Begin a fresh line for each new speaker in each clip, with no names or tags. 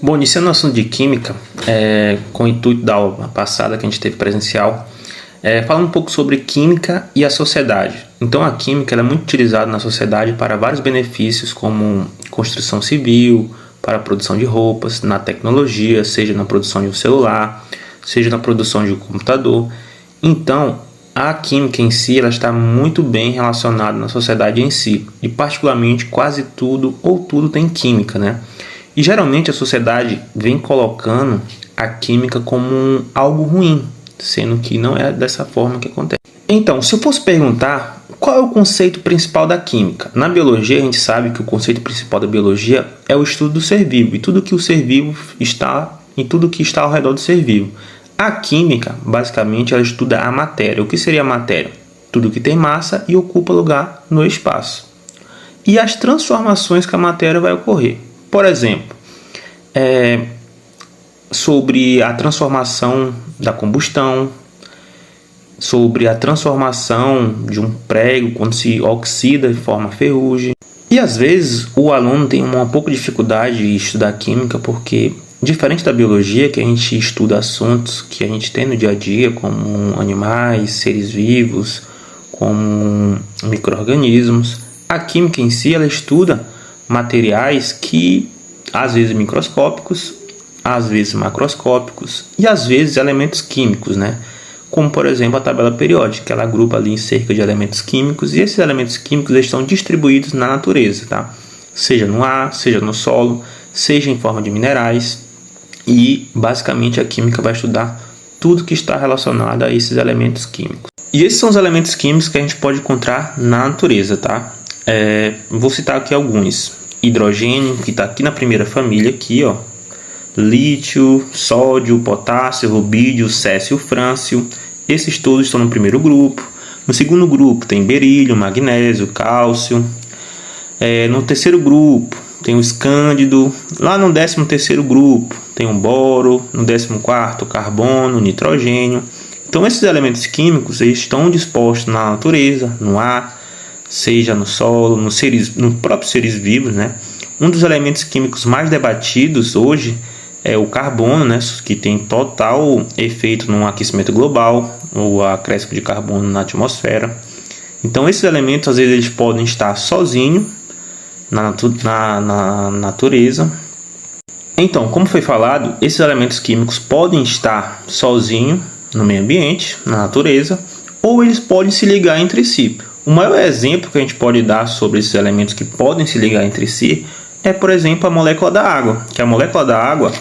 Bom, iniciando o assunto de química, com o intuito da aula passada que a gente teve presencial, falando um pouco sobre química e a sociedade. Então, a química ela é muito utilizada na sociedade para vários benefícios, como construção civil, para a produção de roupas, na tecnologia, seja na produção de um celular, seja na produção de um computador. Então, a química em si ela está muito bem relacionada na sociedade em si, e particularmente quase tudo ou tudo tem química, né? E geralmente a sociedade vem colocando a química como algo ruim, sendo que não é dessa forma que acontece. Então, se eu fosse perguntar qual é o conceito principal da química? Na biologia a gente sabe que o conceito principal da biologia é o estudo do ser vivo, e tudo que o ser vivo está e tudo que está ao redor do ser vivo. A química, basicamente, ela estuda a matéria. O que seria a matéria? Tudo que tem massa e ocupa lugar no espaço. E as transformações que a matéria vai ocorrer. Por exemplo, sobre a transformação da combustão, sobre a transformação de um prego quando se oxida e forma ferrugem. E às vezes o aluno tem um pouco de dificuldade de estudar química porque, diferente da biologia, que a gente estuda assuntos que a gente tem no dia a dia, como animais, seres vivos, como micro-organismos, a química em si ela estuda materiais que às vezes microscópicos, às vezes macroscópicos e às vezes elementos químicos, né? Como por exemplo a tabela periódica, ela agrupa ali em cerca de elementos químicos, e esses elementos químicos estão distribuídos na natureza, tá? Seja no ar, seja no solo, seja em forma de minerais, e basicamente a química vai estudar tudo que está relacionado a esses elementos químicos. E esses são os elementos químicos que a gente pode encontrar na natureza, tá? Vou citar aqui alguns. Hidrogênio, que está aqui na primeira família, aqui, ó. Lítio, sódio, potássio, rubídio, césio, frâncio. Esses todos estão no primeiro grupo. No segundo grupo tem berílio, magnésio, cálcio. No terceiro grupo tem o escândido. Lá no 13º grupo tem o boro. No 14º, carbono, nitrogênio. Então esses elementos químicos eles estão dispostos na natureza, no ar, seja no solo, nos próprios seres vivos, né? Um dos elementos químicos mais debatidos hoje é o carbono, né? Que tem total efeito no aquecimento global, o acréscimo de carbono na atmosfera. Então esses elementos às vezes eles podem estar sozinhos na natureza. Então, como foi falado, esses elementos químicos podem estar sozinhos no meio ambiente, na natureza, ou eles podem se ligar entre si. O maior exemplo que a gente pode dar sobre esses elementos que podem se ligar entre si é, por exemplo, a molécula da água. Que a molécula da água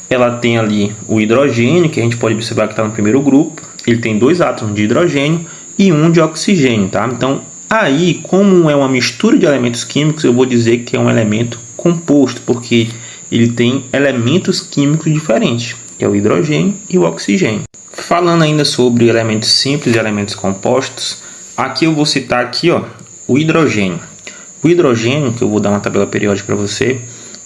ela tem ali o hidrogênio, que a gente pode observar que está no primeiro grupo. Ele tem 2 átomos de hidrogênio e 1 de oxigênio, tá? Então, aí, como é uma mistura de elementos químicos, eu vou dizer que é um elemento composto, porque ele tem elementos químicos diferentes, que é o hidrogênio e o oxigênio. Falando ainda sobre elementos simples e elementos compostos, aqui eu vou citar aqui, ó, o hidrogênio. O hidrogênio, que eu vou dar uma tabela periódica para você,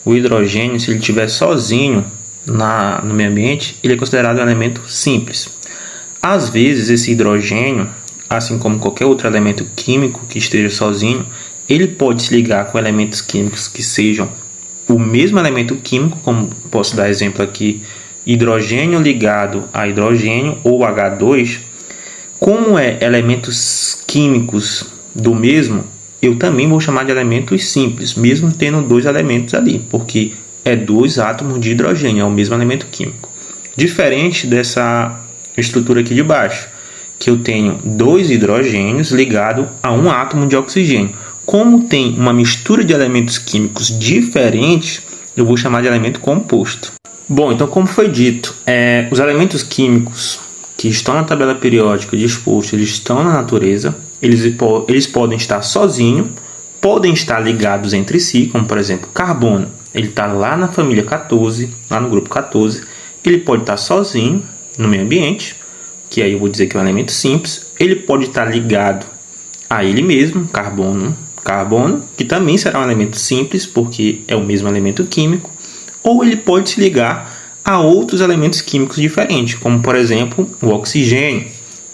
o hidrogênio, se ele estiver sozinho no meio ambiente, ele é considerado um elemento simples. Às vezes, esse hidrogênio, assim como qualquer outro elemento químico que esteja sozinho, ele pode se ligar com elementos químicos que sejam o mesmo elemento químico, como posso dar exemplo aqui, hidrogênio ligado a hidrogênio ou H2. Como elementos químicos do mesmo, eu também vou chamar de elementos simples, mesmo tendo 2 elementos ali, porque é 2 átomos de hidrogênio, é o mesmo elemento químico. Diferente dessa estrutura aqui de baixo, que eu tenho 2 hidrogênios ligados a 1 átomo de oxigênio. Como tem uma mistura de elementos químicos diferentes, eu vou chamar de elemento composto. Bom, então como foi dito, os elementos químicos que estão na tabela periódica dispostos, eles estão na natureza, eles podem estar sozinhos, podem estar ligados entre si, como por exemplo, carbono, ele está lá na família 14, lá no grupo 14, ele pode estar sozinho no meio ambiente, que aí eu vou dizer que é um elemento simples, ele pode estar ligado a ele mesmo, carbono, que também será um elemento simples, porque é o mesmo elemento químico, ou ele pode se ligar a outros elementos químicos diferentes, como por exemplo o oxigênio,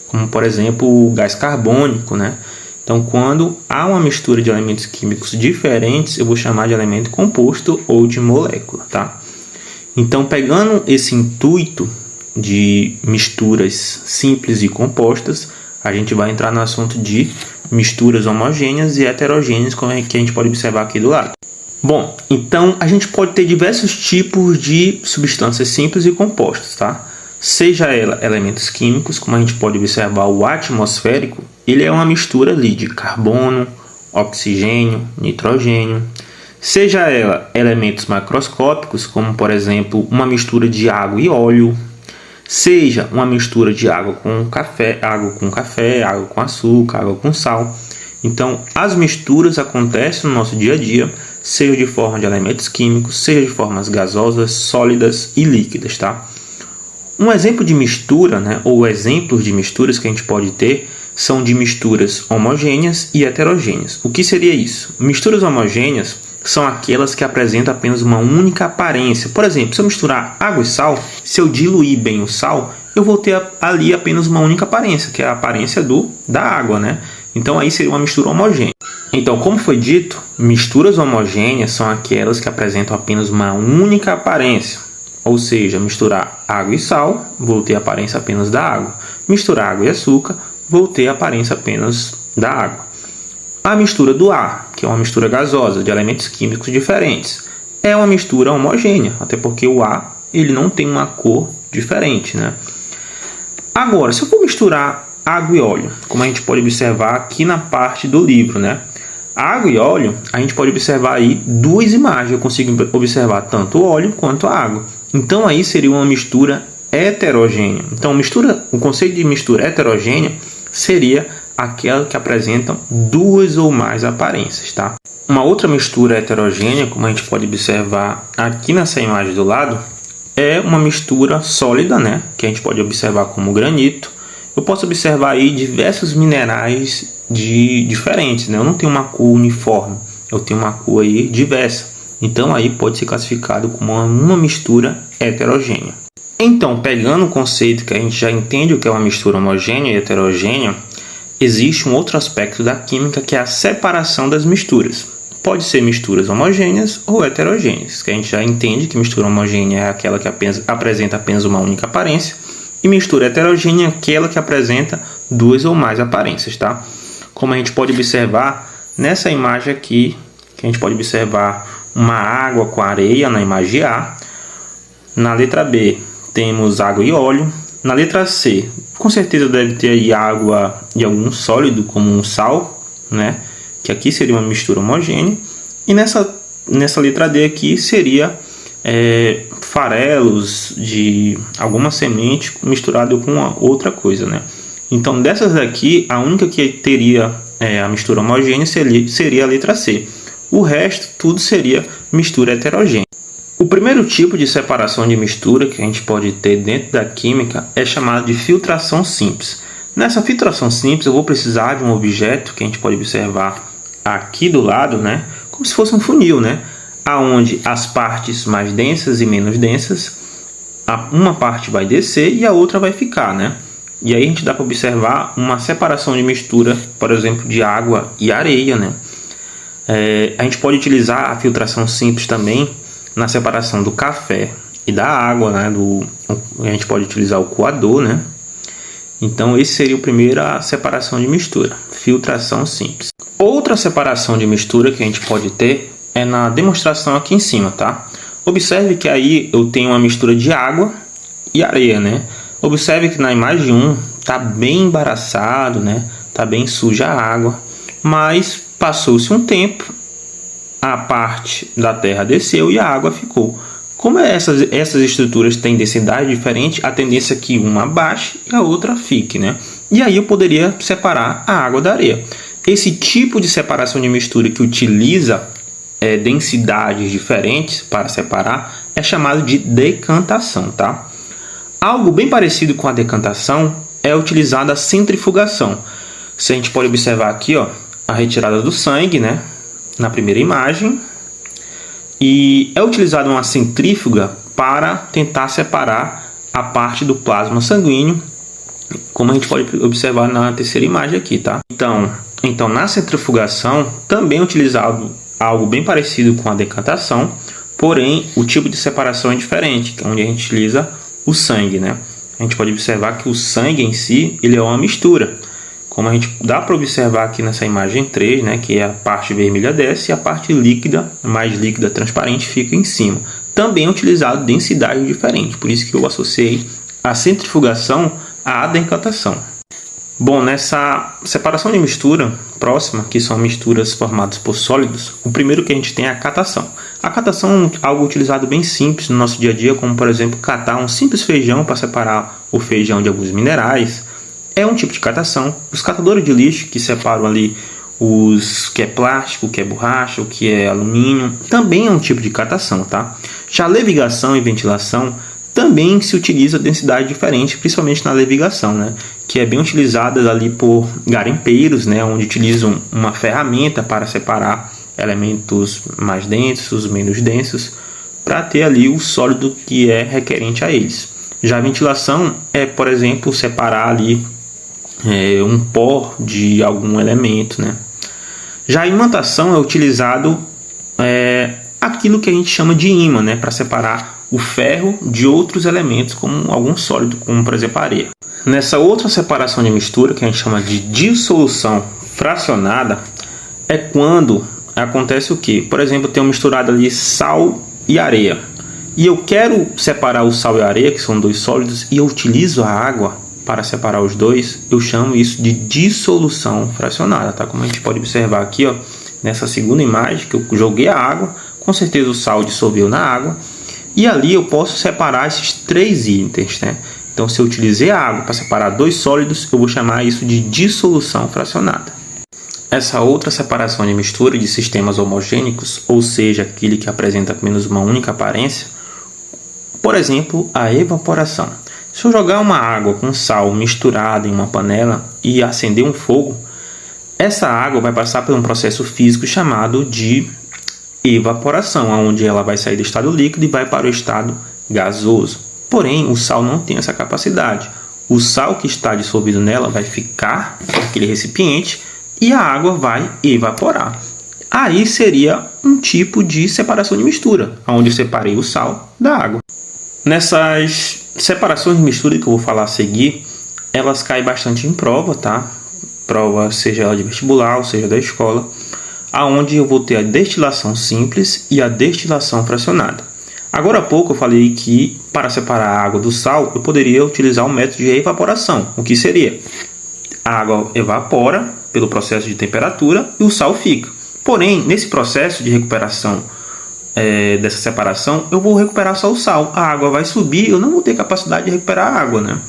como por exemplo o gás carbônico, né? Então, quando há uma mistura de elementos químicos diferentes, eu vou chamar de elemento composto ou de molécula, tá? Então, pegando esse intuito de misturas simples e compostas, a gente vai entrar no assunto de misturas homogêneas e heterogêneas, como é que a gente pode observar aqui do lado. Bom, então a gente pode ter diversos tipos de substâncias simples e compostas, tá? Seja ela elementos químicos, como a gente pode observar o atmosférico, ele é uma mistura ali de carbono, oxigênio, nitrogênio. Seja ela elementos macroscópicos, como por exemplo uma mistura de água e óleo. Seja uma mistura de água com café, água com açúcar, água com sal. Então, as misturas acontecem no nosso dia a dia, seja de forma de elementos químicos, seja de formas gasosas, sólidas e líquidas, tá? Um exemplo de mistura, né, ou exemplos de misturas que a gente pode ter, são de misturas homogêneas e heterogêneas. O que seria isso? Misturas homogêneas são aquelas que apresentam apenas uma única aparência. Por exemplo, se eu misturar água e sal, se eu diluir bem o sal, eu vou ter ali apenas uma única aparência, que é a aparência da água, né? Então aí seria uma mistura homogênea. Então, como foi dito, misturas homogêneas são aquelas que apresentam apenas uma única aparência. Ou seja, misturar água e sal, vou ter a aparência apenas da água. Misturar água e açúcar, vou ter a aparência apenas da água. A mistura do ar, que é uma mistura gasosa de elementos químicos diferentes, é uma mistura homogênea, até porque o ar ele não tem uma cor diferente, né? Agora, se eu for misturar água e óleo, como a gente pode observar aqui na parte do livro, né? Água e óleo, a gente pode observar aí duas imagens. Eu consigo observar tanto o óleo quanto a água. Então aí seria uma mistura heterogênea. Então o conceito de mistura heterogênea seria aquela que apresentam duas ou mais aparências, tá? Uma outra mistura heterogênea, como a gente pode observar aqui nessa imagem do lado, é uma mistura sólida, né? Que a gente pode observar como granito. Eu posso observar aí diversos minerais diferentes, né? Eu não tenho uma cor uniforme, eu tenho uma cor aí diversa. Então aí pode ser classificado como uma mistura heterogênea. Então, pegando o conceito que a gente já entende o que é uma mistura homogênea e heterogênea, existe um outro aspecto da química que é a separação das misturas. Pode ser misturas homogêneas ou heterogêneas, que a gente já entende que mistura homogênea é aquela que apresenta apenas uma única aparência, e mistura heterogênea é aquela que apresenta duas ou mais aparências, tá? Como a gente pode observar nessa imagem aqui, que a gente pode observar uma água com areia na imagem A. Na letra B temos água e óleo. Na letra C, com certeza deve ter aí água e algum sólido, como um sal, né? Que aqui seria uma mistura homogênea. E nessa letra D aqui seria farelos de alguma semente misturado com outra coisa, né? Então, dessas aqui, a única que teria a mistura homogênea seria a letra C. O resto, tudo seria mistura heterogênea. O primeiro tipo de separação de mistura que a gente pode ter dentro da química é chamado de filtração simples. Nessa filtração simples, eu vou precisar de um objeto que a gente pode observar aqui do lado, né? Como se fosse um funil, né? Aonde as partes mais densas e menos densas, uma parte vai descer e a outra vai ficar, né? E aí a gente dá para observar uma separação de mistura, por exemplo, de água e areia, né? A gente pode utilizar a filtração simples também na separação do café e da água, né? A gente pode utilizar o coador, né? Então, esse seria a primeira separação de mistura, filtração simples. Outra separação de mistura que a gente pode ter é na demonstração aqui em cima, tá? Observe que aí eu tenho uma mistura de água e areia, né? Observe que na imagem 1 tá bem embaraçado, né? Tá bem suja a água, mas passou-se um tempo, a parte da terra desceu e a água ficou. Como essas estruturas têm densidade diferente, a tendência é que uma baixe e a outra fique, né? E aí eu poderia separar a água da areia. Esse tipo de separação de mistura que utiliza densidades diferentes para separar é chamado de decantação, tá? Algo bem parecido com a decantação é utilizada a centrifugação. Se a gente pode observar aqui, ó, a retirada do sangue, né, na primeira imagem, e é utilizada uma centrífuga para tentar separar a parte do plasma sanguíneo, como a gente pode observar na terceira imagem aqui, tá? Então na centrifugação também é utilizado algo bem parecido com a decantação, Porém, o tipo de separação é diferente, onde a gente utiliza o sangue, né? A gente pode observar que o sangue em si, ele é uma mistura. Como a gente dá para observar aqui nessa imagem 3, né, que é a parte vermelha desce e a parte líquida, mais líquida, transparente, fica em cima. Também é utilizado densidade diferente, por isso que eu associei a centrifugação à decantação. Bom, nessa separação de mistura próxima, que são misturas formadas por sólidos, o primeiro que a gente tem é a catação. A catação é algo utilizado bem simples no nosso dia a dia, como por exemplo catar um simples feijão para separar o feijão de alguns minerais. É um tipo de catação. Os catadores de lixo, que separam ali os que é plástico, o que é borracha, o que é alumínio, também é um tipo de catação, tá? Já a levigação e ventilação também se utiliza densidade diferente, principalmente na levigação, né? Que é bem utilizada ali por garimpeiros, né? Onde utilizam uma ferramenta para separar elementos mais densos, menos densos, para ter ali o sólido que é requerente a eles. Já a ventilação é, por exemplo, separar ali um pó de algum elemento, né? Já a imantação é utilizado aquilo que a gente chama de ímã, né? Para separar o ferro de outros elementos, como algum sólido, como por exemplo a areia. Nessa outra separação de mistura, que a gente chama de dissolução fracionada, é quando acontece o que? Por exemplo, eu tenho misturado ali sal e areia, e eu quero separar o sal e a areia, que são dois sólidos, e eu utilizo a água para separar os dois. Eu chamo isso de dissolução fracionada, tá? Como a gente pode observar aqui, ó, nessa segunda imagem, que eu joguei a água, com certeza o sal dissolveu na água, e ali eu posso separar esses três itens, né? Então, se eu utilizei a água para separar dois sólidos, eu vou chamar isso de dissolução fracionada. Essa outra separação de mistura de sistemas homogêneos, ou seja, aquele que apresenta pelo menos uma única aparência, por exemplo, a evaporação. Se eu jogar uma água com sal misturada em uma panela e acender um fogo, essa água vai passar por um processo físico chamado de evaporação, onde ela vai sair do estado líquido e vai para o estado gasoso. Porém, o sal não tem essa capacidade. O sal que está dissolvido nela vai ficar naquele recipiente e a água vai evaporar. Aí seria um tipo de separação de mistura, onde eu separei o sal da água. Nessas separações de mistura que eu vou falar a seguir, elas caem bastante em prova, tá? Prova, seja ela de vestibular, ou seja da escola, aonde eu vou ter a destilação simples e a destilação fracionada. Agora há pouco eu falei que para separar a água do sal, eu poderia utilizar o método de evaporação. O que seria? A água evapora pelo processo de temperatura e o sal fica. Porém, nesse processo de recuperação dessa separação, eu vou recuperar só o sal. A água vai subir, eu não vou ter capacidade de recuperar a água, né?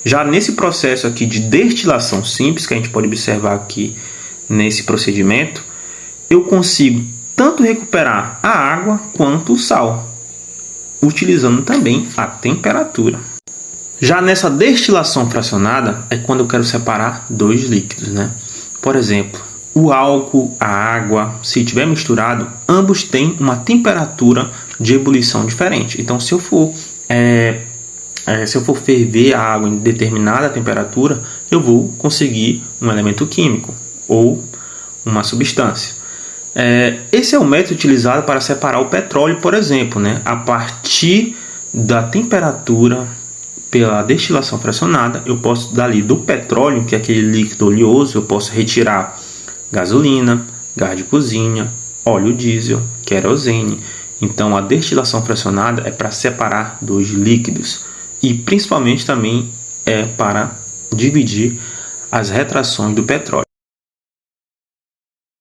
Já nesse processo aqui de destilação simples, que a gente pode observar aqui nesse procedimento, eu consigo tanto recuperar a água quanto o sal, utilizando também a temperatura. Já nessa destilação fracionada é quando eu quero separar dois líquidos, né? Por exemplo, o álcool, a água, se estiver misturado, ambos têm uma temperatura de ebulição diferente. Então, se eu for ferver a água em determinada temperatura, eu vou conseguir um elemento químico ou uma substância. Esse é o método utilizado para separar o petróleo, por exemplo, né? A partir da temperatura pela destilação fracionada, eu posso dali do petróleo, que é aquele líquido oleoso, eu posso retirar gasolina, gás de cozinha, óleo diesel, querosene. Então a destilação fracionada é para separar dois líquidos e principalmente também é para dividir as retrações do petróleo.